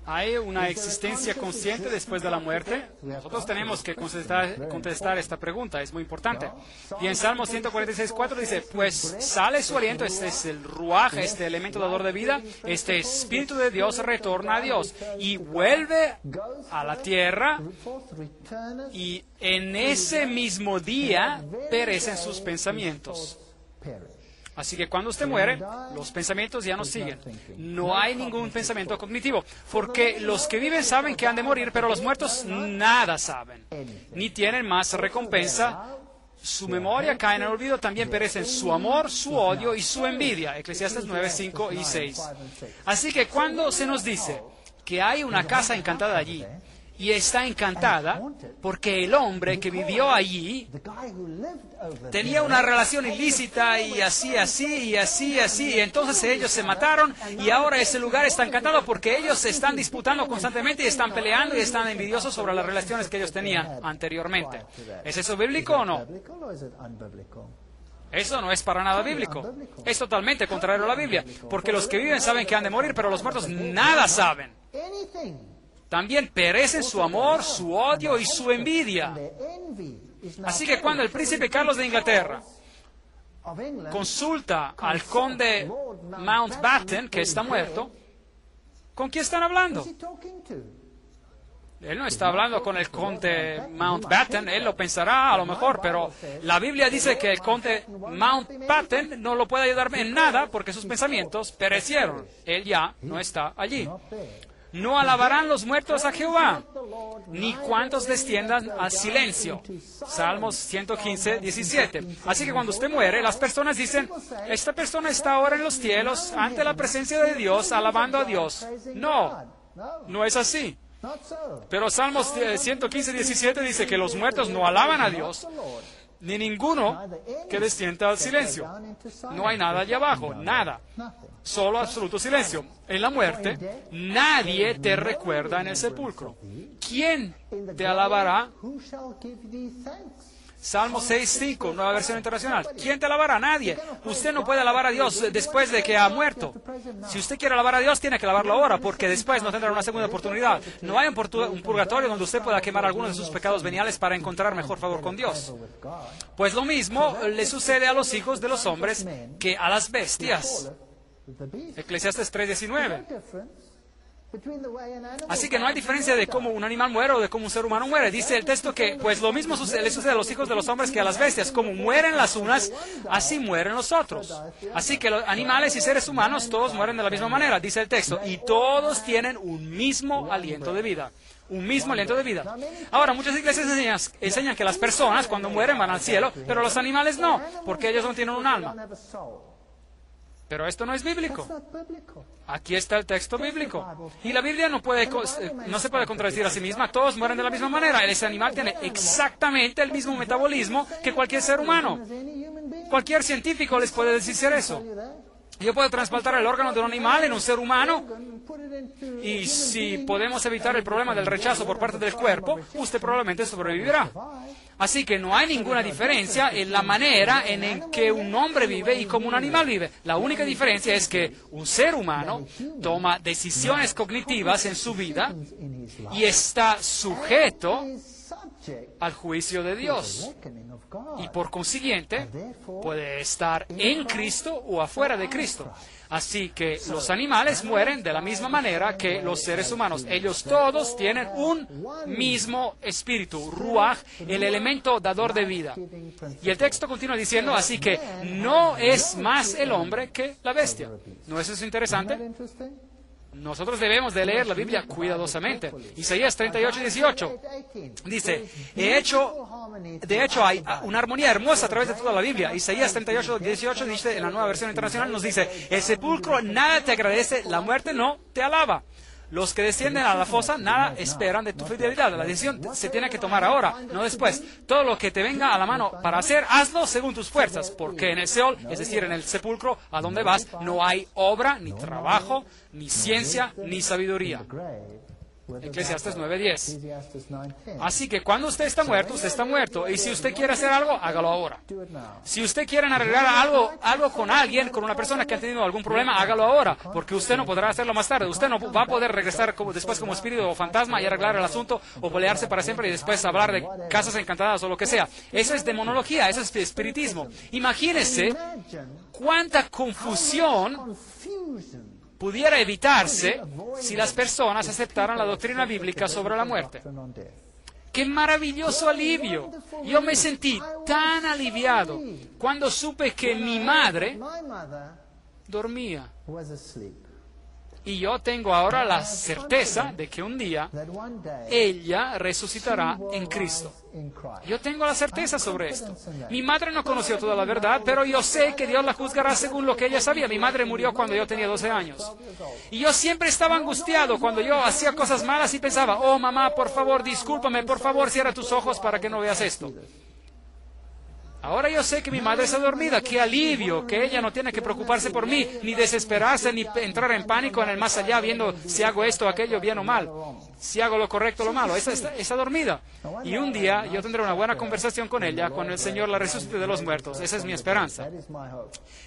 ¿Hay una existencia consciente después de la muerte? Nosotros tenemos que contestar esta pregunta, es muy importante. Y en Salmo 146:4 dice, pues sale su aliento, este es el ruaj, este elemento dador de vida, este Espíritu de Dios retorna a Dios y vuelve a la tierra, y en ese mismo día perecen sus pensamientos. Así que cuando usted muere, los pensamientos ya no siguen. No hay ningún pensamiento cognitivo, porque los que viven saben que han de morir, pero los muertos nada saben, ni tienen más recompensa. Su memoria cae en el olvido, también perecen su amor, su odio y su envidia. Eclesiastés 9, 5 y 6. Así que cuando se nos dice que hay una casa encantada allí, y está encantada porque el hombre que vivió allí tenía una relación ilícita y así, y entonces ellos se mataron y ahora ese lugar está encantado porque ellos se están disputando constantemente y están peleando y están envidiosos sobre las relaciones que ellos tenían anteriormente. ¿Es eso bíblico o no? Eso no es para nada bíblico. Es totalmente contrario a la Biblia, porque los que viven saben que han de morir, pero los muertos nada saben. También perecen su amor, su odio y su envidia. Así que cuando el príncipe Carlos de Inglaterra consulta al conde Mountbatten, que está muerto, ¿con quién están hablando? Él no está hablando con el conde Mountbatten, él lo pensará a lo mejor, pero la Biblia dice que el conde Mountbatten no lo puede ayudar en nada porque sus pensamientos perecieron. Él ya no está allí. No alabarán los muertos a Jehová, ni cuantos desciendan al silencio. Salmos 115, 17. Así que cuando usted muere, las personas dicen, esta persona está ahora en los cielos, ante la presencia de Dios, alabando a Dios. No, no es así. Pero Salmos 115, 17 dice que los muertos no alaban a Dios, ni ninguno que descienda al silencio. No hay nada allá abajo, nada. Solo absoluto silencio. En la muerte, nadie te recuerda en el sepulcro. ¿Quién te alabará? Salmo 6:5, nueva versión internacional. ¿Quién te alabará? Nadie. Usted no puede alabar a Dios después de que ha muerto. Si usted quiere alabar a Dios, tiene que alabarlo ahora, porque después no tendrá una segunda oportunidad. No hay un purgatorio donde usted pueda quemar algunos de sus pecados veniales para encontrar mejor favor con Dios. Pues lo mismo le sucede a los hijos de los hombres que a las bestias. Eclesiastés 3:19. Así que no hay diferencia de cómo un animal muere o de cómo un ser humano muere. Dice el texto que pues lo mismo le sucede a los hijos de los hombres que a las bestias. Como mueren las unas, así mueren los otros. Así que los animales y seres humanos todos mueren de la misma manera, dice el texto. Y todos tienen un mismo aliento de vida. Un mismo aliento de vida. Ahora, muchas iglesias enseñan que las personas cuando mueren van al cielo, pero los animales no, porque ellos no tienen un alma. Pero esto no es bíblico. Aquí está el texto bíblico. Y la Biblia no se puede contradecir a sí misma. Todos mueren de la misma manera. Ese animal tiene exactamente el mismo metabolismo que cualquier ser humano. Cualquier científico les puede decir eso. Yo puedo trasplantar el órgano de un animal en un ser humano, y si podemos evitar el problema del rechazo por parte del cuerpo, usted probablemente sobrevivirá. Así que no hay ninguna diferencia en la manera en que un hombre vive y cómo un animal vive. La única diferencia es que un ser humano toma decisiones cognitivas en su vida y está sujeto al juicio de Dios. Y por consiguiente, puede estar en Cristo o afuera de Cristo. Así que los animales mueren de la misma manera que los seres humanos. Ellos todos tienen un mismo espíritu, ruaj, el elemento dador de vida. Y el texto continúa diciendo, así que no es más el hombre que la bestia. ¿No es eso interesante? Nosotros debemos de leer la Biblia cuidadosamente. Isaías 38:18 dice, de hecho hay una armonía hermosa a través de toda la Biblia. Isaías 38:18 dice, en la Nueva Versión Internacional nos dice, el sepulcro nada te agradece, la muerte no te alaba. Los que descienden a la fosa nada esperan de tu fidelidad. La decisión se tiene que tomar ahora, no después. Todo lo que te venga a la mano para hacer, hazlo según tus fuerzas, porque en el Seol, es decir, en el sepulcro, a donde vas, no hay obra, ni trabajo, ni ciencia, ni sabiduría. Eclesiastes 9:10. Así que cuando usted está muerto, y si usted quiere hacer algo, hágalo ahora. Si usted quiere arreglar algo con alguien, con una persona que ha tenido algún problema, hágalo ahora, porque usted no podrá hacerlo más tarde. Usted no va a poder regresar después como espíritu o fantasma y arreglar el asunto o pelearse para siempre y después hablar de casas encantadas o lo que sea. Eso es demonología, eso es espiritismo. Imagínese cuánta confusión pudiera evitarse si las personas aceptaran la doctrina bíblica sobre la muerte. ¡Qué maravilloso alivio! Yo me sentí tan aliviado cuando supe que mi madre dormía. Y yo tengo ahora la certeza de que un día ella resucitará en Cristo. Yo tengo la certeza sobre esto. Mi madre no conoció toda la verdad, pero yo sé que Dios la juzgará según lo que ella sabía. Mi madre murió cuando yo tenía 12 años. Y yo siempre estaba angustiado cuando yo hacía cosas malas y pensaba, oh mamá, por favor, discúlpame, por favor, cierra tus ojos para que no veas esto. Ahora yo sé que mi madre está dormida. ¡Qué alivio! Que ella no tiene que preocuparse por mí, ni desesperarse, ni entrar en pánico en el más allá, viendo si hago esto o aquello, bien o mal. Si hago lo correcto o lo malo. Está dormida. Y un día yo tendré una buena conversación con ella, cuando el Señor la resucite de los muertos. Esa es mi esperanza.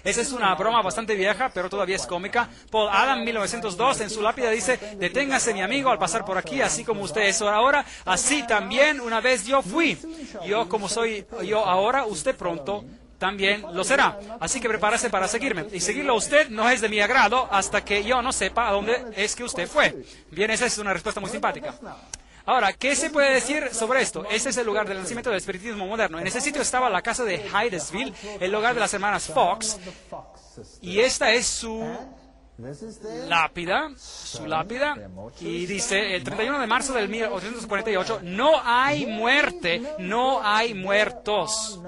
Esa es una broma bastante vieja, pero todavía es cómica. Paul Adam, 1902, en su lápida dice, deténgase mi amigo al pasar por aquí, así como usted es ahora, así también una vez yo fui. Yo como soy yo ahora, usted pronto también lo será. Así que prepárese para seguirme. Y seguirlo a usted no es de mi agrado hasta que yo no sepa a dónde es que usted fue. Bien, esa es una respuesta muy simpática. Ahora, ¿qué se puede decir sobre esto? Este es el lugar del nacimiento del espiritismo moderno. En ese sitio estaba la casa de Hydesville, el hogar de las hermanas Fox, y esta es su lápida, y dice, el 31 de marzo del 1848, no hay muerte, no hay muertos.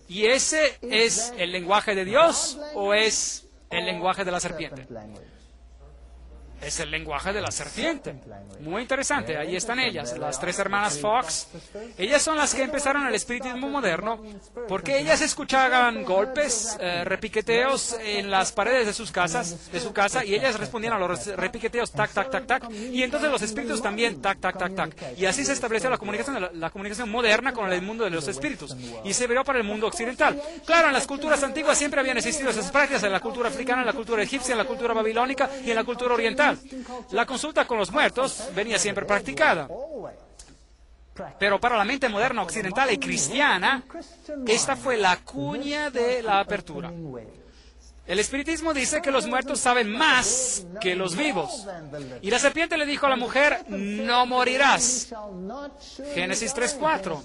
¿Y ese es el lenguaje de Dios o es el lenguaje de la serpiente? Es el lenguaje de la serpiente. Muy interesante. Ahí están ellas, las tres hermanas Fox. Ellas son las que empezaron el espiritismo moderno porque ellas escuchaban golpes, repiqueteos en las paredes de su casa, y ellas respondían a los repiqueteos, tac, tac, tac, tac. Y entonces los espíritus también, tac, tac, tac, tac. Y así se estableció la comunicación moderna con el mundo de los espíritus. Y se vio para el mundo occidental. Claro, en las culturas antiguas siempre habían existido esas prácticas, en la cultura africana, en la cultura egipcia, en la cultura babilónica y en la cultura oriental. La consulta con los muertos venía siempre practicada. Pero para la mente moderna, occidental y cristiana, esta fue la cuña de la apertura. El espiritismo dice que los muertos saben más que los vivos. Y la serpiente le dijo a la mujer, no morirás. Génesis 3:4.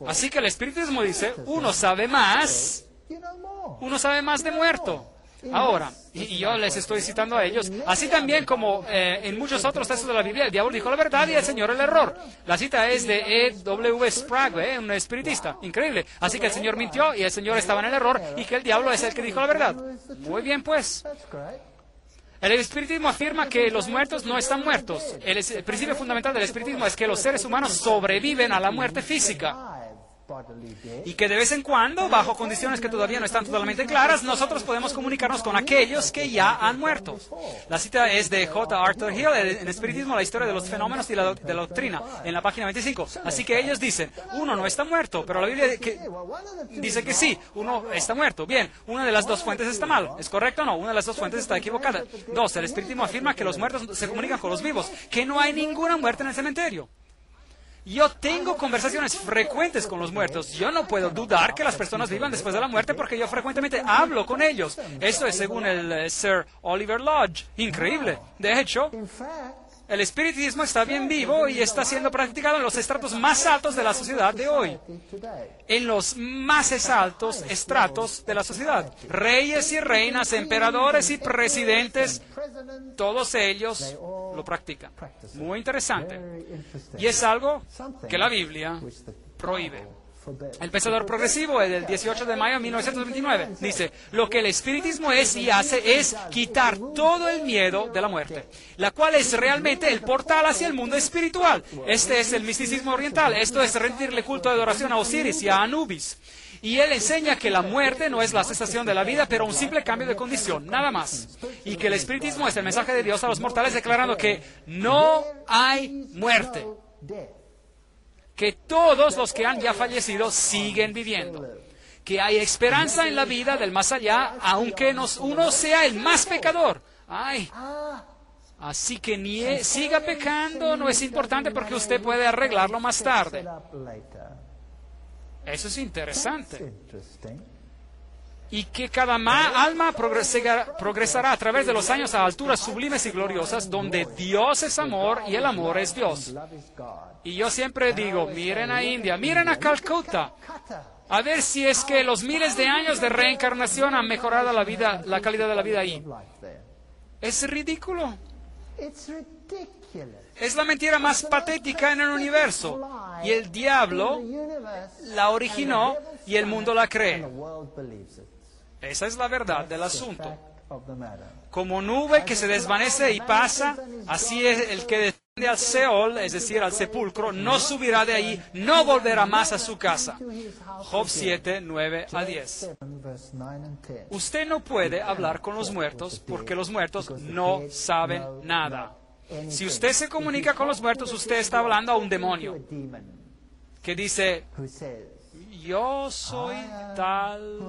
Así que el espiritismo dice, uno sabe más de muerto. Ahora, y yo les estoy citando a ellos, así también como en muchos otros textos de la Biblia, el diablo dijo la verdad y el Señor el error. La cita es de E.W. Sprague, un espiritista, increíble. Así que el Señor mintió y el Señor estaba en el error y que el diablo es el que dijo la verdad. Muy bien, pues. El espiritismo afirma que los muertos no están muertos. El principio fundamental del espiritismo es que los seres humanos sobreviven a la muerte física. Y que de vez en cuando, bajo condiciones que todavía no están totalmente claras, nosotros podemos comunicarnos con aquellos que ya han muerto. La cita es de J. Arthur Hill, en Espiritismo, la historia de los fenómenos y de la doctrina, en la página 25. Así que ellos dicen, uno no está muerto, pero la Biblia dice que sí, uno está muerto. Bien, una de las dos fuentes está mal. ¿Es correcto o no? Una de las dos fuentes está equivocada. Dos, el Espiritismo afirma que los muertos se comunican con los vivos, que no hay ninguna muerte en el cementerio. Yo tengo conversaciones frecuentes con los muertos. Yo no puedo dudar que las personas vivan después de la muerte porque yo frecuentemente hablo con ellos. Esto es según el Sir Oliver Lodge. Increíble. De hecho, el espiritismo está bien vivo y está siendo practicado en los estratos más altos de la sociedad de hoy. En los más altos estratos de la sociedad. Reyes y reinas, emperadores y presidentes, todos ellos lo practican. Muy interesante. Y es algo que la Biblia prohíbe. El Pensador Progresivo, del 18 de mayo de 1929, dice, lo que el espiritismo es y hace es quitar todo el miedo de la muerte, la cual es realmente el portal hacia el mundo espiritual. Este es el misticismo oriental. Esto es rendirle culto de adoración a Osiris y a Anubis. Y él enseña que la muerte no es la cesación de la vida, pero un simple cambio de condición, nada más. Y que el espiritismo es el mensaje de Dios a los mortales declarando que no hay muerte. Que todos los que han ya fallecido siguen viviendo. Que hay esperanza en la vida del más allá, aunque uno sea el más pecador. Ay, así que siga pecando, no es importante porque usted puede arreglarlo más tarde. Eso es interesante. Y que cada alma progresará a través de los años a alturas sublimes y gloriosas, donde Dios es amor y el amor es Dios. Y yo siempre digo, miren a India, miren a Calcuta, a ver si es que los miles de años de reencarnación han mejorado la calidad de la vida ahí. Es ridículo. Es la mentira más patética en el universo. Y el diablo la originó y el mundo la cree. Esa es la verdad del asunto. Como nube que se desvanece y pasa, así es el que desciende al Seol, es decir, al sepulcro, no subirá de ahí, no volverá más a su casa. Job 7, 9 a 10. Usted no puede hablar con los muertos porque los muertos no saben nada. Si usted se comunica con los muertos, usted está hablando a un demonio que dice, yo soy tal...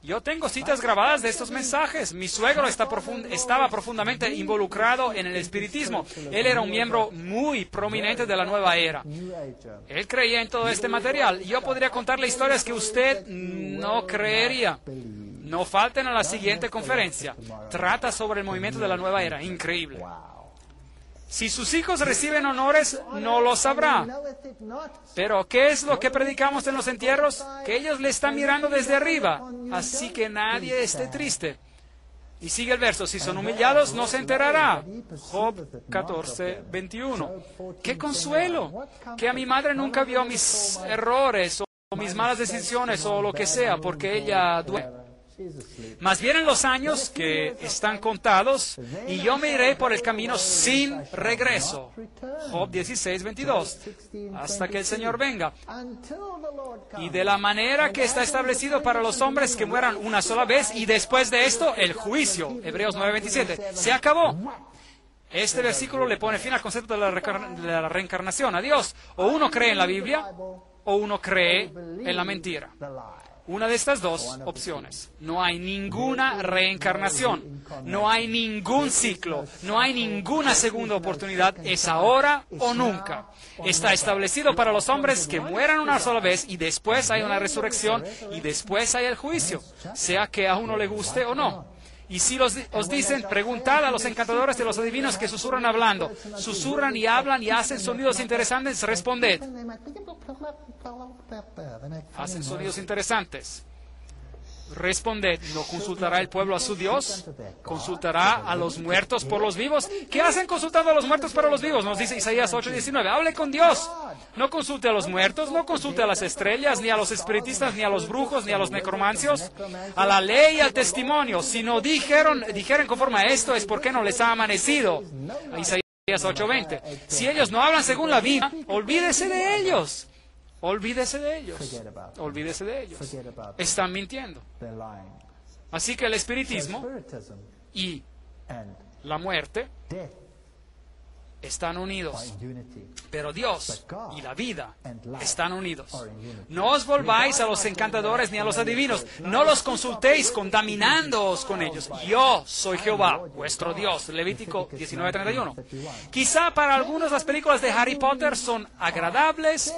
Yo tengo citas grabadas de estos mensajes. Mi suegro estaba profundamente involucrado en el espiritismo. Él era un miembro muy prominente de la nueva era. Él creía en todo este material. Yo podría contarle historias que usted no creería. No falten a la siguiente conferencia. Trata sobre el movimiento de la nueva era. Increíble. Si sus hijos reciben honores, no lo sabrá. Pero, ¿qué es lo que predicamos en los entierros? Que ellos le están mirando desde arriba. Así que nadie esté triste. Y sigue el verso. Si son humillados, no se enterará. Job 14, 21. ¡Qué consuelo! Que a mi madre nunca vio mis errores o mis malas decisiones o lo que sea, porque ella duerme. Más bien en los años que están contados, y yo me iré por el camino sin regreso. Job 16, 22. Hasta que el Señor venga. Y de la manera que está establecido para los hombres que mueran una sola vez, y después de esto, el juicio. Hebreos 9, 27. Se acabó. Este versículo le pone fin al concepto de la reencarnación. Adiós. O uno cree en la Biblia, o uno cree en la mentira. Una de estas dos opciones. No hay ninguna reencarnación, no hay ningún ciclo, no hay ninguna segunda oportunidad, es ahora o nunca. Está establecido para los hombres que mueran una sola vez y después hay una resurrección y después hay el juicio, sea que a uno le guste o no. Y si os dicen, preguntad a los encantadores de los adivinos que susurran hablando, susurran y hablan y hacen sonidos interesantes, responded. Hacen sonidos interesantes. Responded, ¿no consultará el pueblo a su Dios? ¿Consultará a los muertos por los vivos? ¿Qué hacen consultando a los muertos para los vivos? Nos dice Isaías 8:19. Hable con Dios. No consulte a los muertos, no consulte a las estrellas, ni a los espiritistas, ni a los brujos, ni a los necromancios, a la ley y al testimonio. Si no dijeren conforme a esto, es porque no les ha amanecido. Isaías 8:20. Si ellos no hablan según la Biblia, olvídese de ellos. Olvídese de ellos. Olvídese de ellos. Están mintiendo. Así que el espiritismo y la muerte están unidos. Pero Dios y la vida están unidos. No os volváis a los encantadores ni a los adivinos. No los consultéis contaminándoos con ellos. Yo soy Jehová, vuestro Dios. Levítico 19:31. Quizá para algunos las películas de Harry Potter son agradables,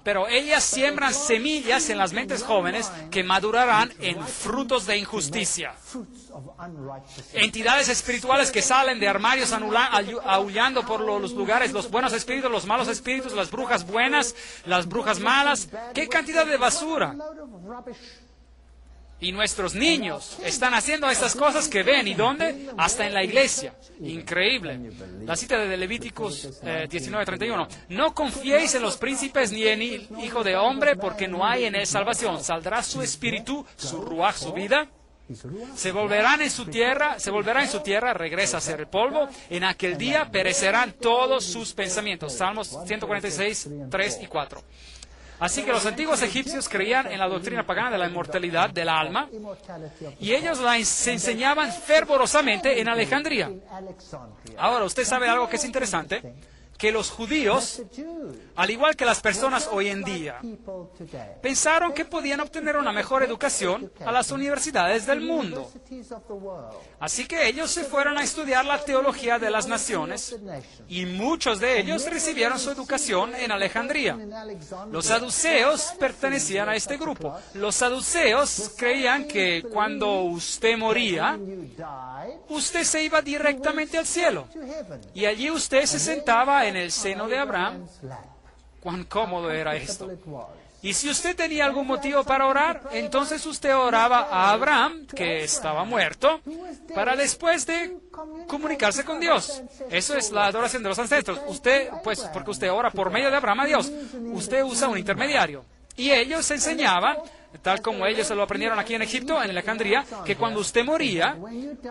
pero ellas siembran semillas en las mentes jóvenes que madurarán en frutos de injusticia. Entidades espirituales que salen de armarios aullando por los lugares, los buenos espíritus, los malos espíritus, las brujas buenas, las brujas malas. ¡Qué cantidad de basura! Y nuestros niños están haciendo estas cosas que ven. ¿Y dónde? Hasta en la iglesia. Increíble. La cita de Levíticos 19:31. No confiéis en los príncipes ni en el hijo de hombre, porque no hay en él salvación. Saldrá su espíritu, su ruaj, su vida. Se volverá en su tierra, regresa a ser el polvo. En aquel día perecerán todos sus pensamientos. Salmos 146, 3 y 4. Así que los antiguos egipcios creían en la doctrina pagana de la inmortalidad del alma, y ellos la enseñaban fervorosamente en Alejandría. Ahora, usted sabe algo que es interesante, que los judíos, al igual que las personas hoy en día, pensaron que podían obtener una mejor educación a las universidades del mundo. Así que ellos se fueron a estudiar la teología de las naciones, y muchos de ellos recibieron su educación en Alejandría. Los saduceos pertenecían a este grupo. Los saduceos creían que cuando usted moría, usted se iba directamente al cielo, y allí usted se sentaba en el seno de Abraham. Cuán cómodo era esto. Y si usted tenía algún motivo para orar, entonces usted oraba a Abraham, que estaba muerto, para después de comunicarse con Dios. Eso es la adoración de los ancestros. Usted, pues, porque usted ora por medio de Abraham a Dios, usted usa un intermediario. Y ellos enseñaban, tal como ellos se lo aprendieron aquí en Egipto, en Alejandría, que cuando usted moría,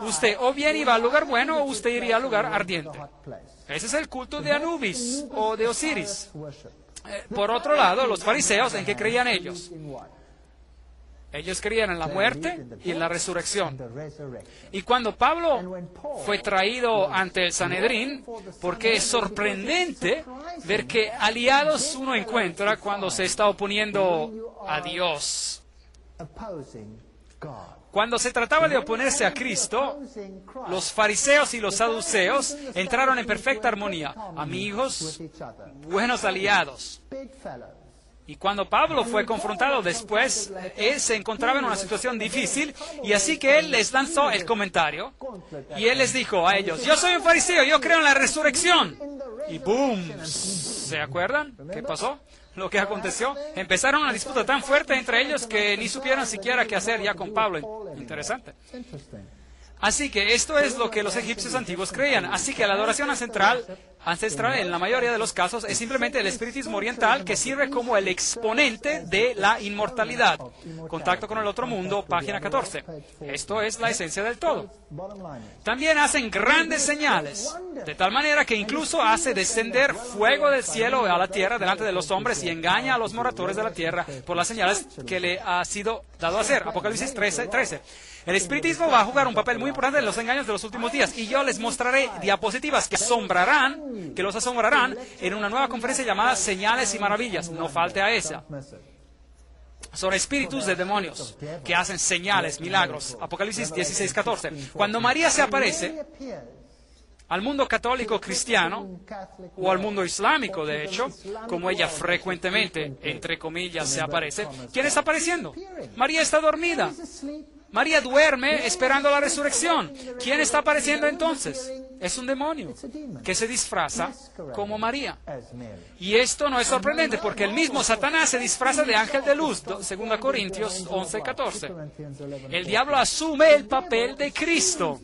usted o bien iba al lugar bueno o usted iría al lugar ardiente. Ese es el culto de Anubis o de Osiris. Por otro lado, los fariseos, ¿en qué creían ellos? Ellos creían en la muerte y en la resurrección. Y cuando Pablo fue traído ante el Sanedrín, porque es sorprendente ver qué aliados uno encuentra cuando se está oponiendo a Dios. Cuando se trataba de oponerse a Cristo, los fariseos y los saduceos entraron en perfecta armonía, amigos, buenos aliados. Y cuando Pablo fue confrontado después, él se encontraba en una situación difícil, y así que él les lanzó el comentario, y él les dijo a ellos: yo soy un fariseo, yo creo en la resurrección. Y ¡boom! ¿Se acuerdan qué pasó? Lo que aconteció, empezaron una disputa tan fuerte entre ellos que ni supieron siquiera qué hacer ya con Pablo. Interesante. Así que esto es lo que los egipcios antiguos creían. Así que la adoración ancestral en la mayoría de los casos es simplemente el espiritismo oriental, que sirve como el exponente de la inmortalidad. Contacto con el otro mundo, página 14. Esto es la esencia del todo. También hacen grandes señales, de tal manera que incluso hace descender fuego del cielo a la tierra delante de los hombres y engaña a los moradores de la tierra por las señales que le ha sido dado hacer. Apocalipsis 13. El espiritismo va a jugar un papel muy importante en los engaños de los últimos días, y yo les mostraré diapositivas que los asombrarán en una nueva conferencia llamada Señales y Maravillas. No falte a esa. Son espíritus de demonios que hacen señales, milagros. Apocalipsis 16:14. Cuando María se aparece al mundo católico cristiano, o al mundo islámico, de hecho, como ella frecuentemente, entre comillas, se aparece, ¿quién está apareciendo? María está dormida. María duerme esperando la resurrección. ¿Quién está apareciendo entonces? Es un demonio que se disfraza como María. Y esto no es sorprendente porque el mismo Satanás se disfraza de ángel de luz, 2 Corintios 11:14. El diablo asume el papel de Cristo.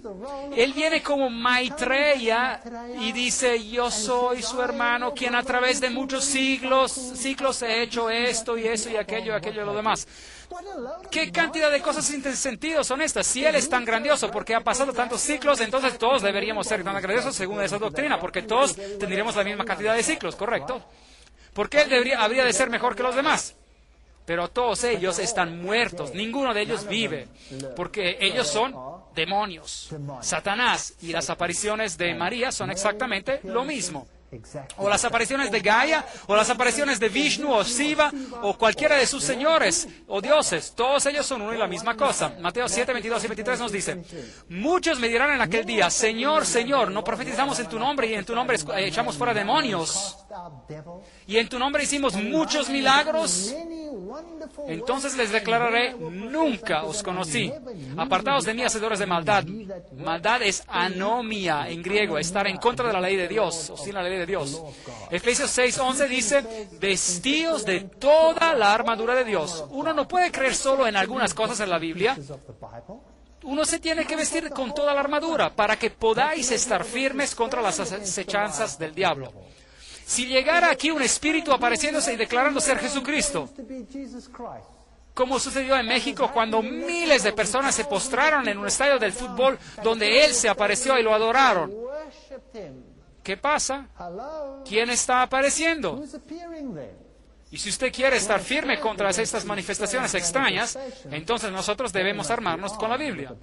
Él viene como Maitreya y dice, yo soy su hermano, quien a través de muchos ciclos he hecho esto y eso y aquello y lo demás. ¿Qué cantidad de cosas sin sentido son estas? Si Él es tan grandioso porque ha pasado tantos ciclos, entonces todos deberíamos ser tan grandiosos según esa doctrina, porque todos tendríamos la misma cantidad de ciclos, ¿correcto? Porque Él habría de ser mejor que los demás. Pero todos ellos están muertos, ninguno de ellos vive, porque ellos son demonios. Satanás y las apariciones de María son exactamente lo mismo. O las apariciones de Gaia, o las apariciones de Vishnu, o Shiva, o cualquiera de sus señores, o dioses. Todos ellos son uno y la misma cosa. Mateo 7, 22 y 23 nos dice, muchos me dirán en aquel día, Señor, Señor, ¿no profetizamos en tu nombre y en tu nombre echamos fuera demonios? Y en tu nombre hicimos muchos milagros. Entonces les declararé, nunca os conocí. Apartaos de mí, hacedores de maldad. Maldad es anomia en griego, estar en contra de la ley de Dios, o sin la ley de Dios. Efesios 6:11 dice, vestíos de toda la armadura de Dios. Uno no puede creer solo en algunas cosas en la Biblia. Uno se tiene que vestir con toda la armadura para que podáis estar firmes contra las acechanzas del diablo. Si llegara aquí un espíritu apareciéndose y declarando ser Jesucristo, como sucedió en México cuando miles de personas se postraron en un estadio del fútbol donde Él se apareció y lo adoraron, ¿qué pasa? ¿Quién está apareciendo? Y si usted quiere estar firme contra estas manifestaciones extrañas, entonces nosotros debemos armarnos con la Biblia.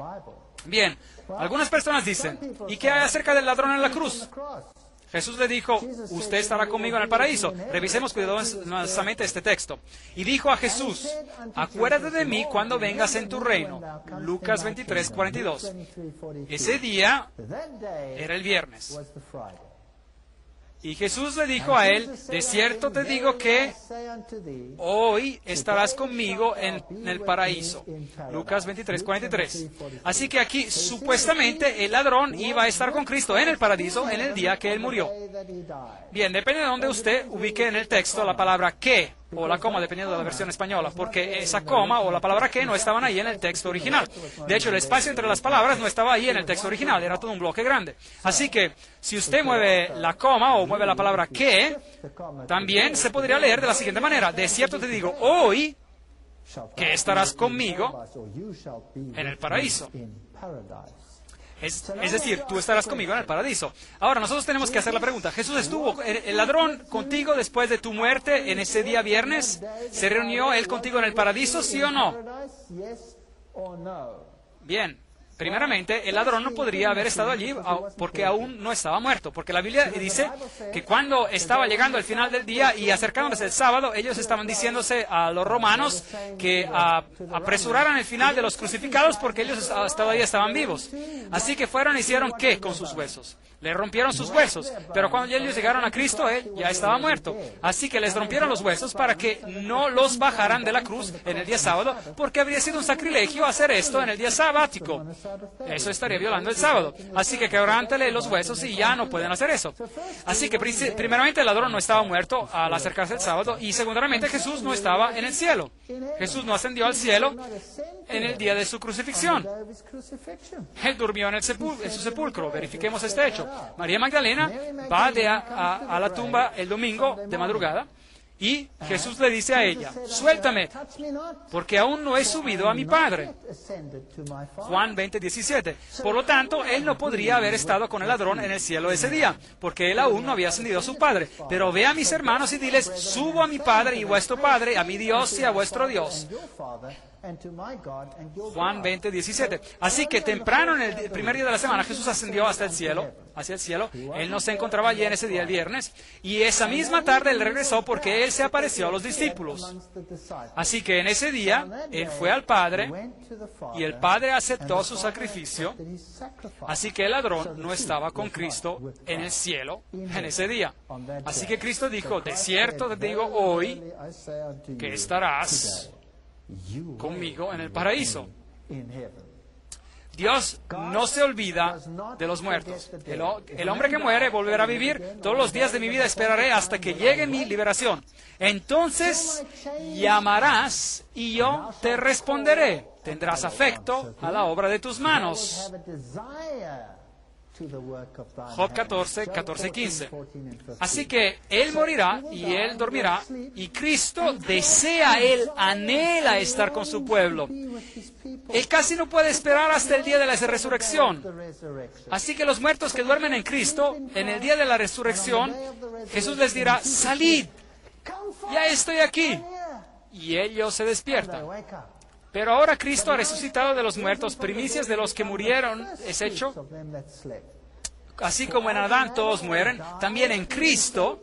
Bien, algunas personas dicen, ¿y qué hay acerca del ladrón en la cruz? Jesús le dijo, usted estará conmigo en el paraíso. Revisemos cuidadosamente este texto. Y dijo a Jesús, acuérdate de mí cuando vengas en tu reino. Lucas 23:42. Ese día era el viernes. Y Jesús le dijo a él, de cierto te digo que hoy estarás conmigo en el paraíso. Lucas 23:43. Así que aquí, supuestamente, el ladrón iba a estar con Cristo en el paraíso en el día que él murió. Bien, depende de dónde usted ubique en el texto la palabra que o la coma, dependiendo de la versión española, porque esa coma o la palabra que no estaban ahí en el texto original. De hecho, el espacio entre las palabras no estaba ahí en el texto original, era todo un bloque grande. Así que, si usted mueve la coma o mueve la palabra que, también se podría leer de la siguiente manera. De cierto te digo, hoy que estarás conmigo en el paraíso. Es decir, tú estarás conmigo en el paraíso. Ahora, nosotros tenemos que hacer la pregunta. ¿Jesús estuvo, el ladrón, contigo después de tu muerte en ese día viernes? ¿Se reunió él contigo en el paraíso, sí o no? Bien. Primeramente, el ladrón no podría haber estado allí porque aún no estaba muerto, porque la Biblia dice que cuando estaba llegando el final del día y acercándose el sábado, ellos estaban diciéndose a los romanos que apresuraran el final de los crucificados porque ellos hasta ahí estaban vivos. Así que fueron y hicieron ¿qué con sus huesos? Le rompieron sus huesos, pero cuando ellos llegaron a Cristo, Él ya estaba muerto. Así que les rompieron los huesos para que no los bajaran de la cruz en el día sábado, porque habría sido un sacrilegio hacer esto en el día sabático. Eso estaría violando el sábado. Así que quebrántale los huesos y ya no pueden hacer eso. Así que primeramente el ladrón no estaba muerto al acercarse el sábado y segundamente Jesús no estaba en el cielo. Jesús no ascendió al cielo en el día de su crucifixión. Él durmió en su sepulcro. Verifiquemos este hecho. María Magdalena va a la tumba el domingo de madrugada y Jesús le dice a ella, suéltame, porque aún no he subido a mi Padre. Juan 20:17. Por lo tanto, él no podría haber estado con el ladrón en el cielo ese día, porque él aún no había ascendido a su Padre. Pero ve a mis hermanos y diles, subo a mi Padre y vuestro Padre, a mi Dios y a vuestro Dios. Juan 20:17. Así que temprano en el primer día de la semana Jesús ascendió hacia el cielo. Él no se encontraba allí en ese día, el viernes, y esa misma tarde él regresó porque él se apareció a los discípulos. Así que en ese día él fue al Padre y el Padre aceptó su sacrificio. Así que el ladrón no estaba con Cristo en el cielo en ese día. Así que Cristo dijo, de cierto te digo hoy que estarás conmigo en el paraíso. Dios no se olvida de los muertos. El hombre que muere volverá a vivir. Todos los días de mi vida esperaré hasta que llegue mi liberación. Entonces llamarás y yo te responderé. Tendrás afecto a la obra de tus manos. Job 14, 14 y 15. Así que Él morirá y Él dormirá, y Cristo desea, Él anhela estar con su pueblo. Él casi no puede esperar hasta el día de la resurrección. Así que los muertos que duermen en Cristo, en el día de la resurrección, Jesús les dirá, salid, ya estoy aquí. Y ellos se despiertan. Pero ahora Cristo ha resucitado de los muertos, primicias de los que murieron, es hecho. Así como en Adán todos mueren, también en Cristo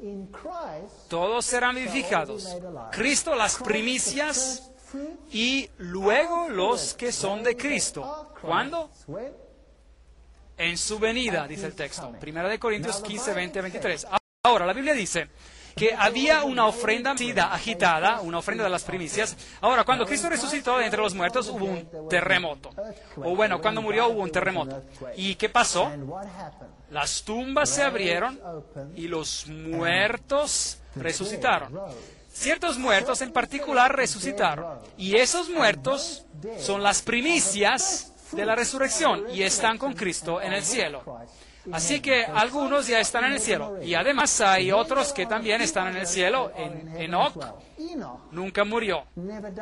todos serán vivificados. Cristo las primicias y luego los que son de Cristo. ¿Cuándo? En su venida, dice el texto. 1 Corintios 15, 20, 23. Ahora, la Biblia dice que había una ofrenda agitada, una ofrenda de las primicias. Ahora, cuando Cristo resucitó de entre los muertos, hubo un terremoto. O bueno, cuando murió hubo un terremoto. ¿Y qué pasó? Las tumbas se abrieron y los muertos resucitaron. Ciertos muertos en particular resucitaron. Y esos muertos son las primicias de la resurrección y están con Cristo en el cielo. Así que algunos ya están en el cielo. Y además hay otros que también están en el cielo. Enoc nunca murió.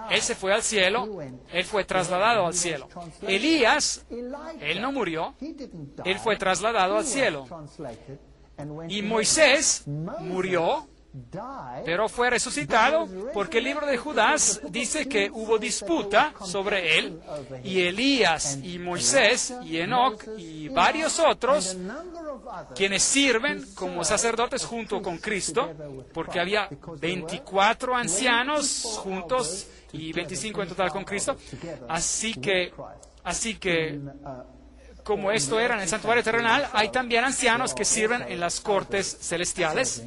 Él se fue al cielo. Él fue trasladado al cielo. Elías, él no murió. Él fue trasladado al cielo. Y Moisés murió, pero fue resucitado porque el libro de Judas dice que hubo disputa sobre él, y Elías y Moisés y Enoc y varios otros quienes sirven como sacerdotes junto con Cristo, porque había 24 ancianos juntos y 25 en total con Cristo. Así que como esto era en el santuario terrenal, hay también ancianos que sirven en las cortes celestiales.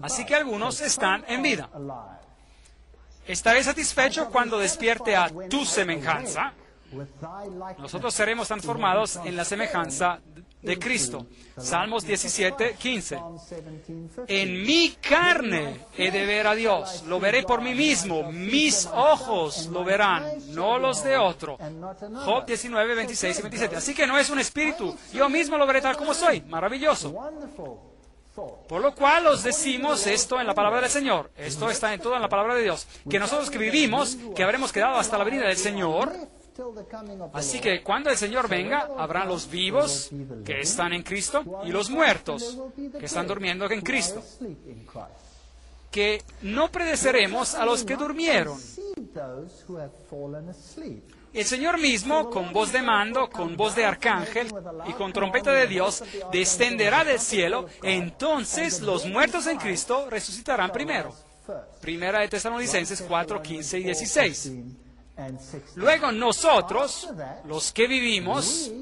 Así que algunos están en vida. Estaré satisfecho cuando despierte a tu semejanza. Nosotros seremos transformados en la semejanza de Cristo. Salmos 17, 15. En mi carne he de ver a Dios. Lo veré por mí mismo. Mis ojos lo verán, no los de otro. Job 19, 26 y 27. Así que no es un espíritu. Yo mismo lo veré tal como soy. Maravilloso. Por lo cual os decimos esto en la palabra del Señor. Esto está en toda la palabra de Dios. Que nosotros que vivimos, que habremos quedado hasta la venida del Señor. Así que cuando el Señor venga, habrán los vivos que están en Cristo y los muertos que están durmiendo en Cristo. Que no predeceremos a los que durmieron. El Señor mismo, con voz de mando, con voz de arcángel y con trompeta de Dios, descenderá del cielo. Entonces los muertos en Cristo resucitarán primero. Primera de Tesalonicenses 4, 15 y 16. Luego nosotros, los que vivimos,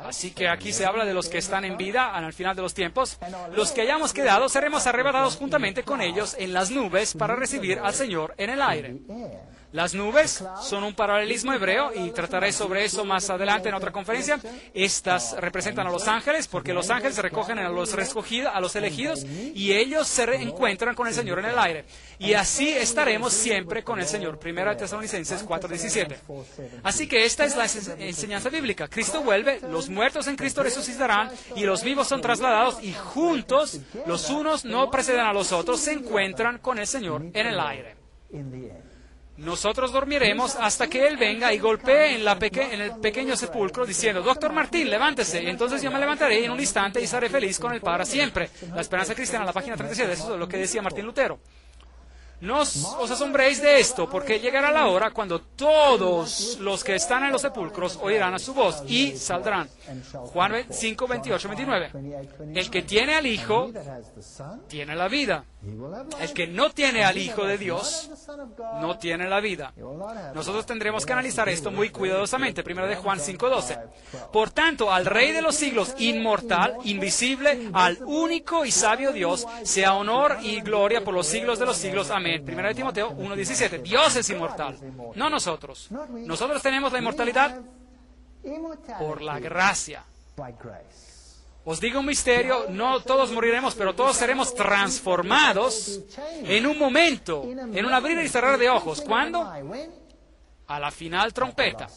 así que aquí se habla de los que están en vida al final de los tiempos, los que hayamos quedado seremos arrebatados juntamente con ellos en las nubes para recibir al Señor en el aire. Las nubes son un paralelismo hebreo y trataré sobre eso más adelante en otra conferencia. Estas representan a los ángeles porque los ángeles recogen a los escogidos, a los elegidos, y ellos se encuentran con el Señor en el aire. Y así estaremos siempre con el Señor. Primera de Tesalonicenses 4:17. Así que esta es la enseñanza bíblica. Cristo vuelve, los muertos en Cristo resucitarán y los vivos son trasladados y juntos, los unos no preceden a los otros, se encuentran con el Señor en el aire. Nosotros dormiremos hasta que Él venga y golpee en el pequeño sepulcro diciendo, Doctor Martín, levántese. Y entonces yo me levantaré en un instante y estaré feliz con Él para siempre. La Esperanza Cristiana, la página 37, eso es lo que decía Martín Lutero. No os asombréis de esto, porque llegará la hora cuando todos los que están en los sepulcros oirán a su voz y saldrán. Juan 5, 28, 29. El que tiene al Hijo, tiene la vida. El que no tiene al Hijo de Dios, no tiene la vida. Nosotros tendremos que analizar esto muy cuidadosamente. Primero de Juan 5, 12. Por tanto, al Rey de los siglos, inmortal, invisible, al único y sabio Dios, sea honor y gloria por los siglos de los siglos. Amén. Primera de Timoteo 1:17. Dios es inmortal, no nosotros. Nosotros tenemos la inmortalidad. por la gracia. Os digo un misterio, no todos moriremos, pero todos seremos transformados en un momento, en un abrir y cerrar de ojos. ¿Cuándo? A la final trompeta.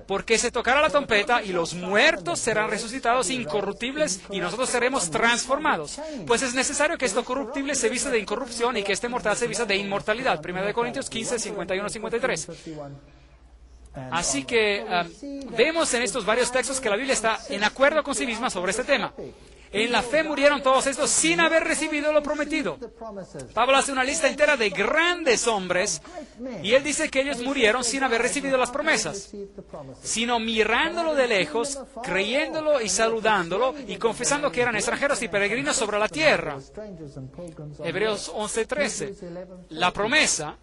Porque se tocará la trompeta y los muertos serán resucitados incorruptibles y nosotros seremos transformados. Pues es necesario que esto corruptible se vista de incorrupción y que este mortal se vista de inmortalidad. 1 Corintios 15, 51-53. Así que vemos en estos varios textos que la Biblia está en acuerdo con sí misma sobre este tema. En la fe murieron todos estos sin haber recibido lo prometido. Pablo hace una lista entera de grandes hombres y él dice que ellos murieron sin haber recibido las promesas, sino mirándolo de lejos, creyéndolo y saludándolo y confesando que eran extranjeros y peregrinos sobre la tierra. Hebreos 11:13. La promesa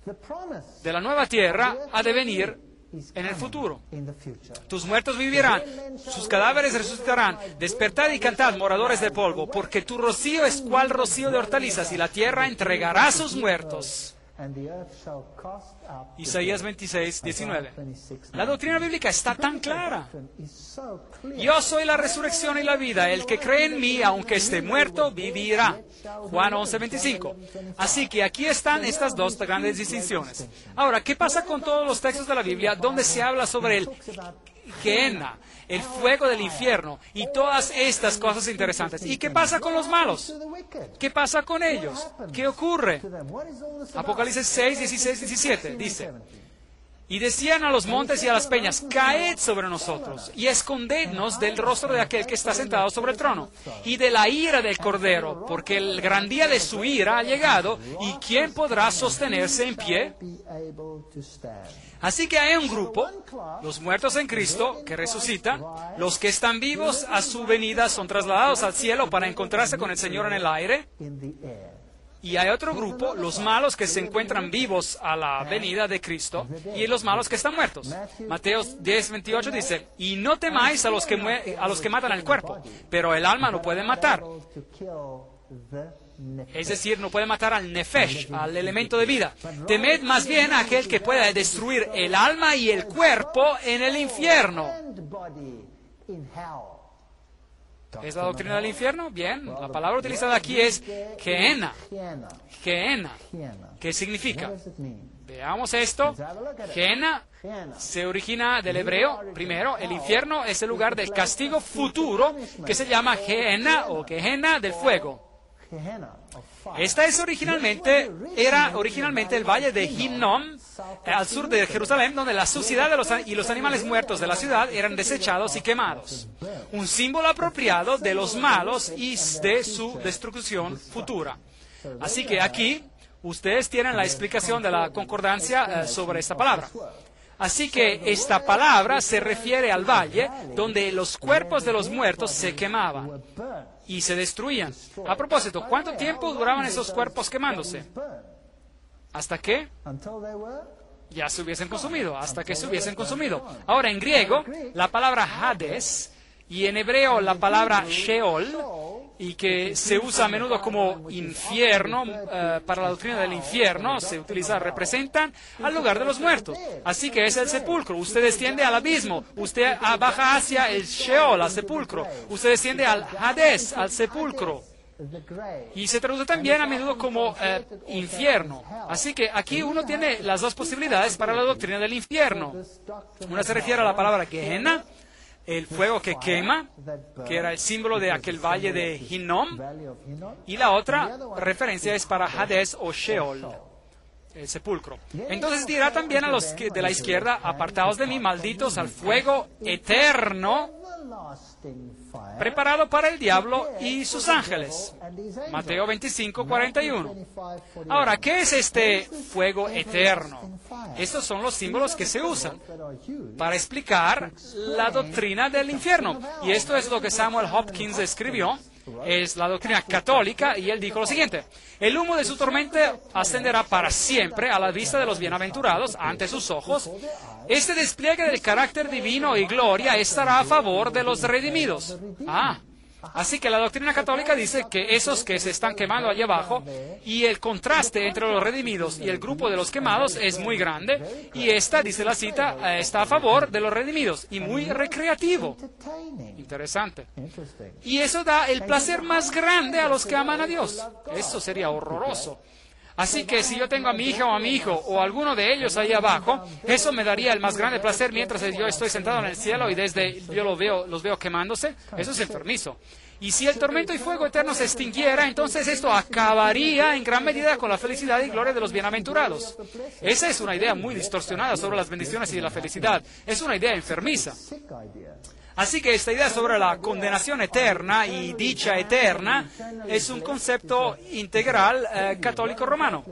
de la nueva tierra ha de venir en el futuro. Tus muertos vivirán, sus cadáveres resucitarán. Despertad y cantad, moradores del polvo, porque tu rocío es cual rocío de hortalizas, y la tierra entregará a sus muertos. Isaías 26:19. La doctrina bíblica está tan clara. Yo soy la resurrección y la vida. El que cree en mí, aunque esté muerto, vivirá. Juan 11:25. Así que aquí están estas dos grandes distinciones. Ahora, ¿qué pasa con todos los textos de la Biblia donde se habla sobre el Gehenna, el fuego del infierno y todas estas cosas interesantes? ¿Y qué pasa con los malos? ¿Qué pasa con ellos? ¿Qué ocurre? Apocalipsis 6, 16, 17 dice: y decían a los montes y a las peñas, caed sobre nosotros y escondednos del rostro de aquel que está sentado sobre el trono y de la ira del Cordero, porque el gran día de su ira ha llegado, y ¿quién podrá sostenerse en pie? Así que hay un grupo, los muertos en Cristo, que resucitan. Los que están vivos a su venida son trasladados al cielo para encontrarse con el Señor en el aire. Y hay otro grupo, los malos que se encuentran vivos a la venida de Cristo, y los malos que están muertos. Mateo 10:28 dice: y no temáis a los que matan el cuerpo, pero el alma no puede matar. Es decir, no puede matar al nefesh, al elemento de vida. Temed más bien a aquel que pueda destruir el alma y el cuerpo en el infierno. ¿Es la doctrina del infierno? Bien, la palabra utilizada aquí es Gehenna. Gehenna. ¿Qué significa? Veamos esto. Gehenna se origina del hebreo. Primero, el infierno es el lugar del castigo futuro que se llama Gehenna o Gehenna del fuego. Esta era originalmente el valle de Hinnom, al sur de Jerusalén, donde la suciedad y los animales muertos de la ciudad eran desechados y quemados. Un símbolo apropiado de los malos y de su destrucción futura. Así que aquí ustedes tienen la explicación de la concordancia sobre esta palabra. Así que esta palabra se refiere al valle donde los cuerpos de los muertos se quemaban y se destruían. A propósito, ¿cuánto tiempo duraban esos cuerpos quemándose? ¿Hasta qué? Ya se hubiesen consumido, hasta que se hubiesen consumido. Ahora, en griego, la palabra Hades, y en hebreo la palabra Sheol, y que se usa a menudo como infierno, para la doctrina del infierno, representan al lugar de los muertos. Así que es el sepulcro. Usted desciende al abismo, usted baja hacia el Sheol, al sepulcro. Usted desciende al Hades, al sepulcro. Y se traduce también a menudo como infierno. Así que aquí uno tiene las dos posibilidades para la doctrina del infierno. Una se refiere a la palabra Gehenna, el fuego que quema, que era el símbolo de aquel valle de Hinnom, y la otra referencia es para Hades o Sheol, el sepulcro. Entonces dirá también a los de la izquierda: apartaos de mí, malditos, al fuego eterno preparado para el diablo y sus ángeles. Mateo 25:41. Ahora, ¿qué es este fuego eterno? Estos son los símbolos que se usan para explicar la doctrina del infierno. Y esto es lo que Samuel Hopkins escribió. Es la doctrina católica, y él dijo lo siguiente: el humo de su tormenta ascenderá para siempre a la vista de los bienaventurados, ante sus ojos. Este despliegue del carácter divino y gloria estará a favor de los redimidos. Así que la doctrina católica dice que esos que se están quemando allá abajo, y el contraste entre los redimidos y el grupo de los quemados es muy grande, y esta, dice la cita, está a favor de los redimidos, y muy recreativo. Interesante. Y eso da el placer más grande a los que aman a Dios. Eso sería horroroso. Así que si yo tengo a mi hija o a mi hijo o a alguno de ellos ahí abajo, eso me daría el más grande placer mientras yo estoy sentado en el cielo y desde yo los veo quemándose. Eso es enfermizo. Y si el tormento y fuego eterno se extinguiera, entonces esto acabaría en gran medida con la felicidad y gloria de los bienaventurados. Esa es una idea muy distorsionada sobre las bendiciones y la felicidad. Es una idea enfermiza. Así que esta idea sobre la condenación eterna y dicha eterna es un concepto integral católico romano.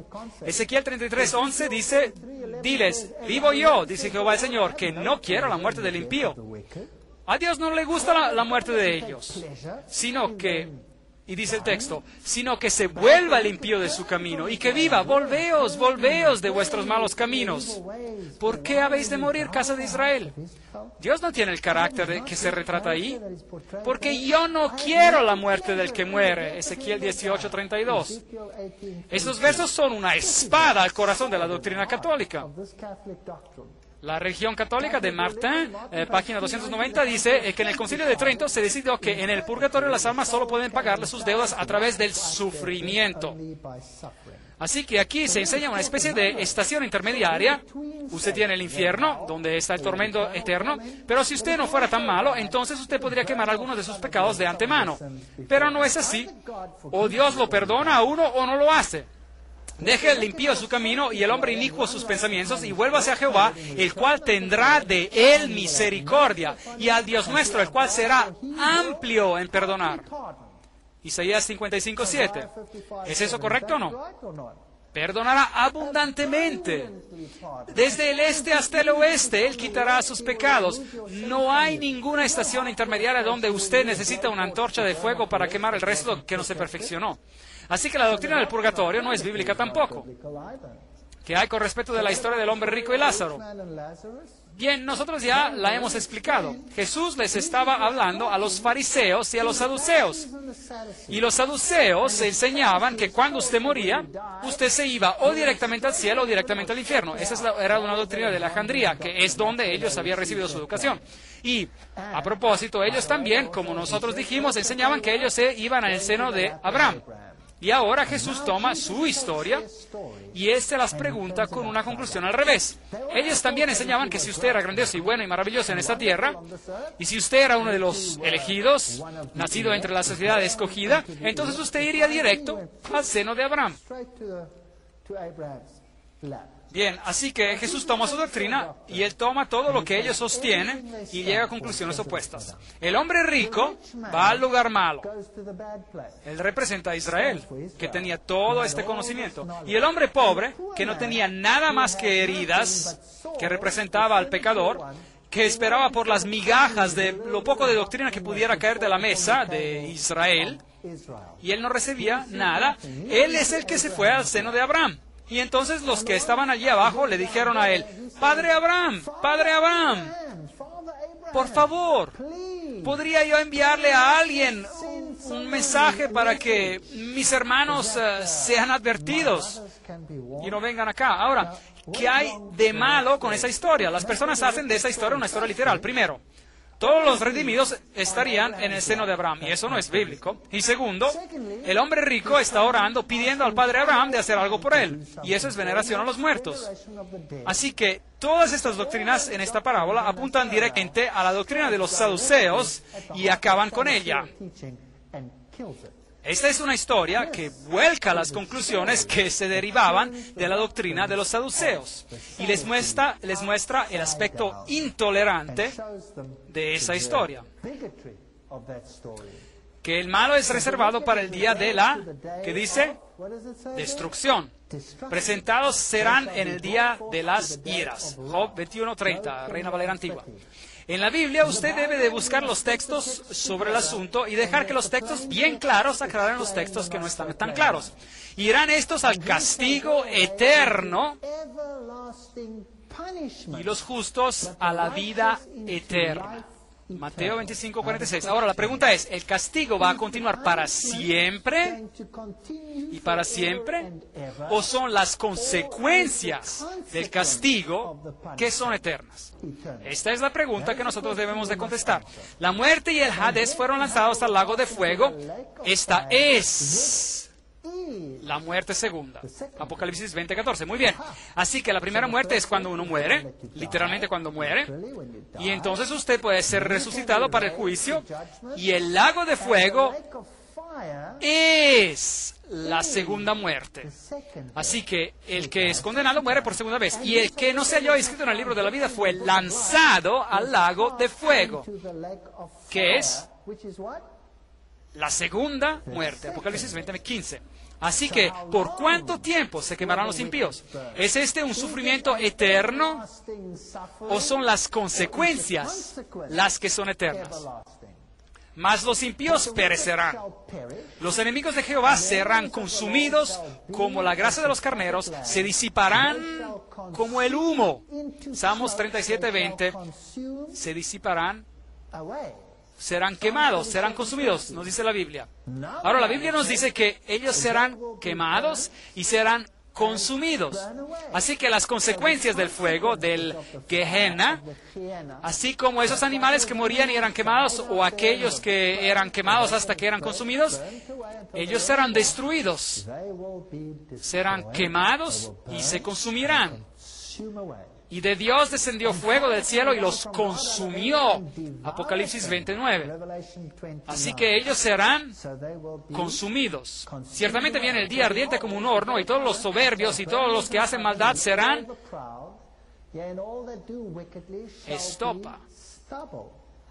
Ezequiel 33:11 dice, diles, vivo yo, dice Jehová el Señor, que no quiero la muerte del impío. A Dios no le gusta la muerte de ellos, sino que, y dice el texto, sino que se vuelva el impío de su camino y que viva. Volveos, volveos de vuestros malos caminos. ¿Por qué habéis de morir, casa de Israel? Dios no tiene el carácter de que se retrata ahí. Porque yo no quiero la muerte del que muere. Ezequiel 18:32. Estos versos son una espada al corazón de la doctrina católica. La religión católica de Martin, página 290, dice que en el Concilio de Trento se decidió que en el purgatorio las almas solo pueden pagarle sus deudas a través del sufrimiento. Así que aquí se enseña una especie de estación intermediaria. Usted tiene el infierno, donde está el tormento eterno, pero si usted no fuera tan malo, entonces usted podría quemar algunos de sus pecados de antemano. Pero no es así. O Dios lo perdona a uno o no lo hace. Deje el impío su camino y el hombre inicuo sus pensamientos y vuélvase a Jehová, el cual tendrá de él misericordia, y al Dios nuestro, el cual será amplio en perdonar. Isaías 55:7. ¿Es eso correcto o no? Perdonará abundantemente. Desde el este hasta el oeste, Él quitará sus pecados. No hay ninguna estación intermediaria donde usted necesita una antorcha de fuego para quemar el resto que no se perfeccionó. Así que la doctrina del purgatorio no es bíblica tampoco. ¿Qué hay con respecto de la historia del hombre rico y Lázaro? Bien, nosotros ya la hemos explicado. Jesús les estaba hablando a los fariseos y a los saduceos. Y los saduceos enseñaban que cuando usted moría, usted se iba o directamente al cielo o directamente al infierno. Esa era una doctrina de Alejandría, que es donde ellos habían recibido su educación. Y, a propósito, ellos también, como nosotros dijimos, enseñaban que ellos se iban al seno de Abraham. Y ahora Jesús toma su historia y Él se las pregunta con una conclusión al revés. Ellos también enseñaban que si usted era grandioso y bueno y maravilloso en esta tierra, y si usted era uno de los elegidos, nacido entre la sociedad escogida, entonces usted iría directo al seno de Abraham. Bien, así que Jesús toma su doctrina y Él toma todo lo que ellos sostienen y llega a conclusiones opuestas. El hombre rico va al lugar malo. Él representa a Israel, que tenía todo este conocimiento. Y el hombre pobre, que no tenía nada más que heridas, que representaba al pecador, que esperaba por las migajas de lo poco de doctrina que pudiera caer de la mesa de Israel, y él no recibía nada. Él es el que se fue al seno de Abraham. Y entonces los que estaban allí abajo le dijeron a él, Padre Abraham, por favor, ¿podría yo enviarle a alguien un mensaje para que mis hermanos sean advertidos y no vengan acá? Ahora, ¿qué hay de malo con esa historia? Las personas hacen de esa historia una historia literal. Primero, todos los redimidos estarían en el seno de Abraham, y eso no es bíblico. Y segundo, el hombre rico está orando, pidiendo al padre Abraham de hacer algo por él, y eso es veneración a los muertos. Así que todas estas doctrinas en esta parábola apuntan directamente a la doctrina de los saduceos y acaban con ella. Esta es una historia que vuelca las conclusiones que se derivaban de la doctrina de los saduceos y les muestra el aspecto intolerante de esa historia. Que el malo es reservado para el día de la, ¿qué dice? Destrucción. Presentados serán en el día de las iras. Job 21:30, Reina Valera Antigua. En la Biblia usted debe de buscar los textos sobre el asunto y dejar que los textos bien claros aclaren los textos que no están tan claros. Irán estos al castigo eterno y los justos a la vida eterna. Mateo 25, 46. Ahora la pregunta es, ¿el castigo va a continuar para siempre y para siempre? ¿O son las consecuencias del castigo que son eternas? Esta es la pregunta que nosotros debemos de contestar. La muerte y el Hades fueron lanzados al lago de fuego. Esta es la muerte segunda. Apocalipsis 20, 14. Muy bien. Así que la primera muerte es cuando uno muere, literalmente cuando muere, y entonces usted puede ser resucitado para el juicio, y el lago de fuego es la segunda muerte. Así que el que es condenado muere por segunda vez, y el que no se halló escrito en el libro de la vida fue lanzado al lago de fuego, que es la segunda muerte. Apocalipsis 20, 15. Así que, ¿por cuánto tiempo se quemarán los impíos? ¿Es este un sufrimiento eterno o son las consecuencias las que son eternas? Mas los impíos perecerán. Los enemigos de Jehová serán consumidos como la grasa de los carneros, se disiparán como el humo. Salmos 37, 20. Se disiparán. Serán quemados, serán consumidos, nos dice la Biblia. Ahora, la Biblia nos dice que ellos serán quemados y serán consumidos. Así que las consecuencias del fuego, del Gehenna, así como esos animales que morían y eran quemados, o aquellos que eran quemados hasta que eran consumidos, ellos serán destruidos, serán quemados y se consumirán. Y de Dios descendió fuego del cielo y los consumió. Apocalipsis 29. Así que ellos serán consumidos. Ciertamente viene el día ardiente como un horno, y todos los soberbios y todos los que hacen maldad serán estopa.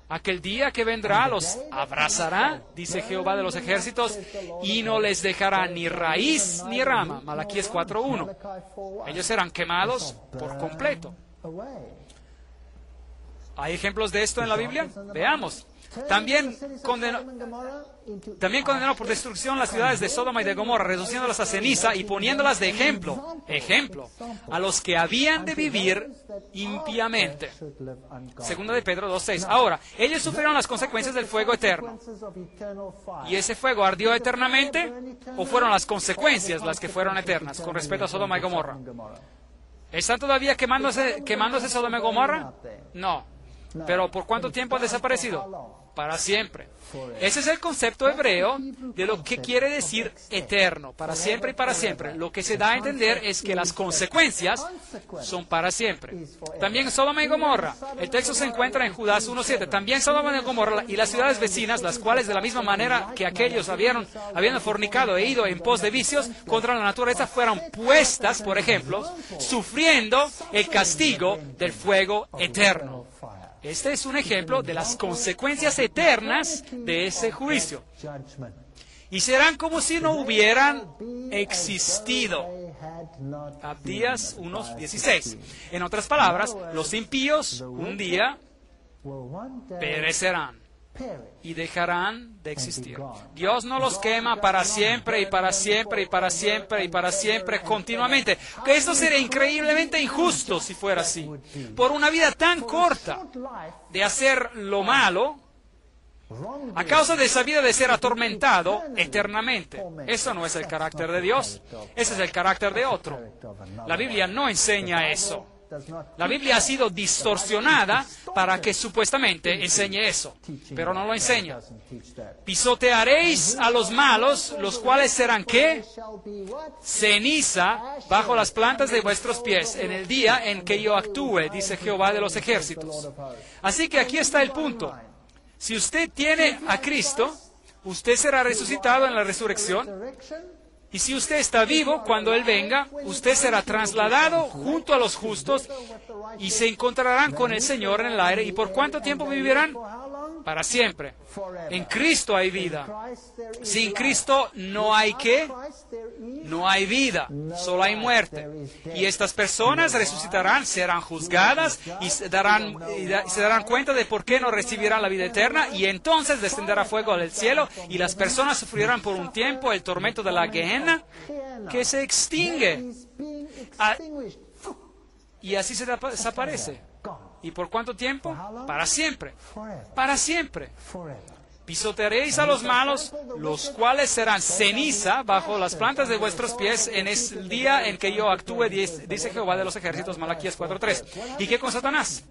Aquel día que vendrá los abrazará, dice Jehová de los ejércitos, y no les dejará ni raíz ni rama. Malaquías 4:1. Ellos serán quemados por completo. ¿Hay ejemplos de esto en la Biblia? Veamos. También condenó por destrucción las ciudades de Sodoma y de Gomorra, reduciéndolas a ceniza y poniéndolas de ejemplo, a los que habían de vivir impíamente. Segunda de Pedro 2:6. Ahora, ellos sufrieron las consecuencias del fuego eterno. ¿Y ese fuego ardió eternamente? ¿O fueron las consecuencias las que fueron eternas con respecto a Sodoma y Gomorra? ¿Están todavía quemándose Sodoma y Gomorra? No. ¿Pero por cuánto tiempo han desaparecido? Para siempre. Ese es el concepto hebreo de lo que quiere decir eterno, para siempre y para siempre. Lo que se da a entender es que las consecuencias son para siempre. También Sodoma y Gomorra. El texto se encuentra en Judas 1:7. También Sodoma y Gomorra y las ciudades vecinas, las cuales de la misma manera que aquellos habían fornicado e ido en pos de vicios contra la naturaleza, fueron puestas, por ejemplo, sufriendo el castigo del fuego eterno. Este es un ejemplo de las consecuencias eternas de ese juicio. Y serán como si no hubieran existido. Abdías 1:16. En otras palabras, los impíos un día perecerán y dejarán de existir. Dios no los quema para siempre y para siempre y para siempre y para siempre continuamente. Que esto sería increíblemente injusto si fuera así. Por una vida tan corta de hacer lo malo, a causa de esa vida de ser atormentado eternamente. Eso no es el carácter de Dios. Ese es el carácter de otro. La Biblia no enseña eso. La Biblia ha sido distorsionada para que supuestamente enseñe eso, pero no lo enseña. Pisotearéis a los malos, los cuales serán ¿qué? Ceniza bajo las plantas de vuestros pies, en el día en que yo actúe, dice Jehová de los ejércitos. Así que aquí está el punto. Si usted tiene a Cristo, usted será resucitado en la resurrección. Y si usted está vivo, cuando Él venga, usted será trasladado junto a los justos y se encontrarán con el Señor en el aire. ¿Y por cuánto tiempo vivirán? Para siempre. En Cristo hay vida. Sin Cristo no hay ¿qué? No hay vida, solo hay muerte. Y estas personas resucitarán, serán juzgadas y se darán cuenta de por qué no recibirán la vida eterna, y entonces descenderá fuego del cielo y las personas sufrirán por un tiempo el tormento de la Gehenna, que se extingue. Y así se desaparece. ¿Y por cuánto tiempo? Para siempre. Forever. Para siempre. Forever. Pisotearéis a los malos, los cuales serán ceniza bajo las plantas de vuestros pies en el día en que yo actúe, dice Jehová de los ejércitos, Malaquías 4:3. ¿Y qué con Satanás?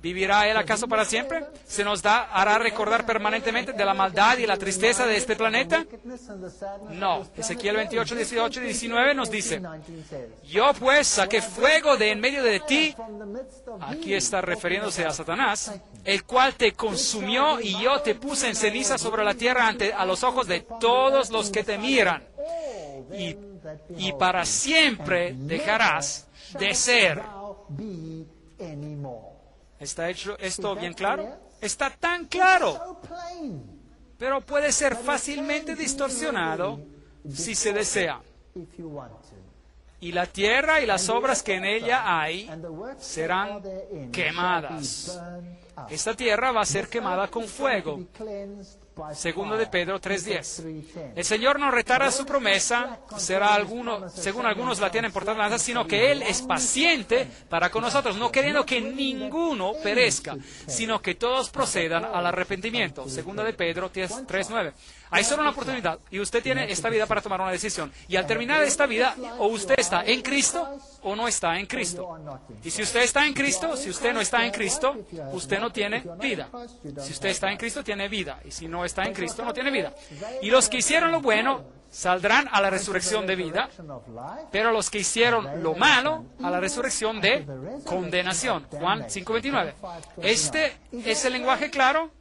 ¿Vivirá él acaso para siempre? ¿Se nos hará recordar permanentemente de la maldad y la tristeza de este planeta? No. Ezequiel 28, 18 y 19 nos dice, yo pues saqué fuego de en medio de ti, aquí está refiriéndose a Satanás, el cual te consumió y yo te puse en ceniza sobre la tierra a los ojos de todos los que te miran. Y para siempre dejarás de ser. ¿Está hecho esto bien claro? Está tan claro, pero puede ser fácilmente distorsionado si se desea. Y la tierra y las obras que en ella hay serán quemadas. Esta tierra va a ser quemada con fuego. Segundo de Pedro 3:10. El Señor no retarda su promesa, según algunos la tienen por tardanza, sino que Él es paciente para con nosotros, no queriendo que ninguno perezca, sino que todos procedan al arrepentimiento. Segunda de Pedro 3:9. Hay solo una oportunidad y usted tiene esta vida para tomar una decisión. Y al terminar esta vida, o usted está en Cristo o no está en Cristo. Y si usted está en Cristo, si usted no está en Cristo, usted no tiene vida. Si usted está en Cristo, tiene vida. Y si no está en Cristo, no tiene vida. Y los que hicieron lo bueno saldrán a la resurrección de vida, pero los que hicieron lo malo a la resurrección de condenación. Juan 5:29. ¿Este es el lenguaje claro?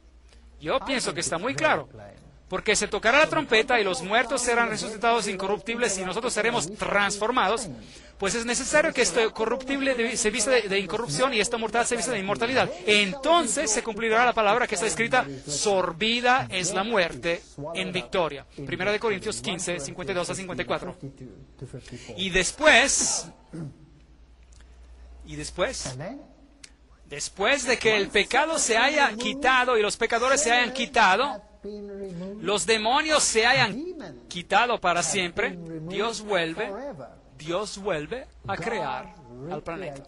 Yo pienso que está muy claro. Porque se tocará la trompeta y los muertos serán resucitados incorruptibles y nosotros seremos transformados, pues es necesario que este corruptible se vista de incorrupción y esta mortal se vista de inmortalidad. Entonces se cumplirá la palabra que está escrita, sorbida es la muerte en victoria. 1 Corintios 15, 52 a 54. Y después de que el pecado se haya quitado y los pecadores se hayan quitado, los demonios se hayan quitado para siempre, Dios vuelve a crear al planeta.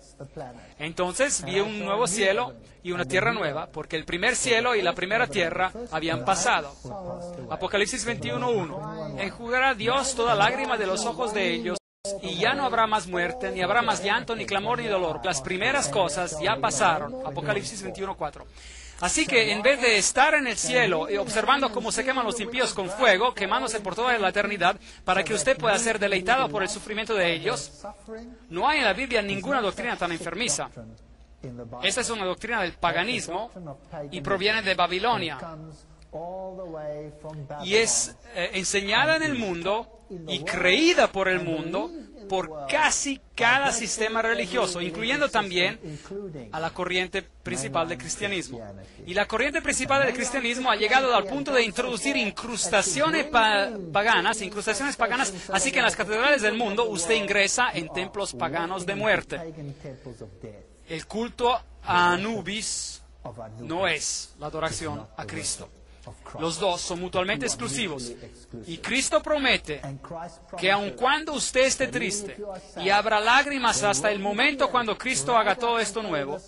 Entonces vi un nuevo cielo y una tierra nueva, porque el primer cielo y la primera tierra habían pasado. Apocalipsis 21:1. Enjugará Dios toda lágrima de los ojos de ellos, y ya no habrá más muerte, ni habrá más llanto, ni clamor, ni dolor. Las primeras cosas ya pasaron. Apocalipsis 21:4. Así que en vez de estar en el cielo y observando cómo se queman los impíos con fuego, quemándose por toda la eternidad, para que usted pueda ser deleitado por el sufrimiento de ellos, no hay en la Biblia ninguna doctrina tan enfermiza. Esta es una doctrina del paganismo y proviene de Babilonia. Y es enseñada en el mundo y creída por el mundo por casi cada sistema religioso, incluyendo también a la corriente principal del cristianismo. Y la corriente principal del cristianismo ha llegado al punto de introducir incrustaciones paganas, así que en las catedrales del mundo usted ingresa en templos paganos de muerte. El culto a Anubis no es la adoración a Cristo. Los dos son mutuamente exclusivos. Y Cristo promete que aun cuando usted esté triste y habrá lágrimas hasta el momento cuando Cristo haga todo esto nuevo,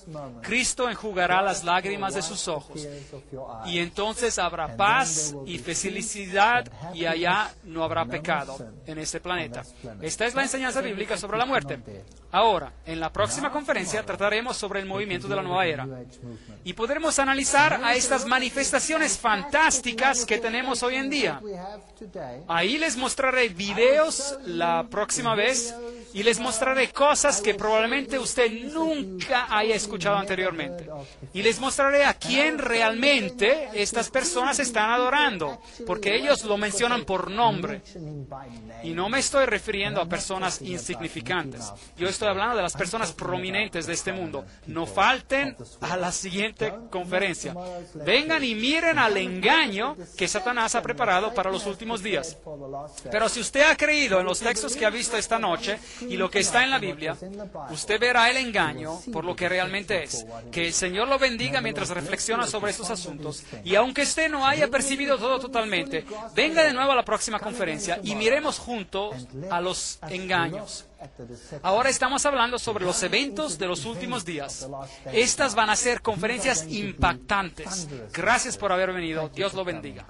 Cristo enjugará las lágrimas de sus ojos. Y entonces habrá paz y felicidad y allá no habrá pecado en este planeta. Esta es la enseñanza bíblica sobre la muerte. Ahora, en la próxima conferencia trataremos sobre el movimiento de la nueva era. Y podremos analizar a estas manifestaciones fantásticas que tenemos hoy en día. Ahí les mostraré videos la próxima vez y les mostraré cosas que probablemente usted nunca haya escuchado anteriormente. Y les mostraré a quién realmente estas personas están adorando, porque ellos lo mencionan por nombre. Y no me estoy refiriendo a personas insignificantes. Yo estoy hablando de las personas prominentes de este mundo. No falten a la siguiente conferencia. Vengan y miren al engaño que Satanás ha preparado para los últimos días. Pero si usted ha creído en los textos que ha visto esta noche y lo que está en la Biblia, usted verá el engaño por lo que realmente es. Que el Señor lo bendiga mientras reflexiona sobre estos asuntos, y aunque usted no haya percibido todo totalmente, venga de nuevo a la próxima conferencia y miremos juntos a los engaños. Ahora estamos hablando sobre los eventos de los últimos días. Estas van a ser conferencias impactantes. Gracias por haber venido. Dios lo bendiga.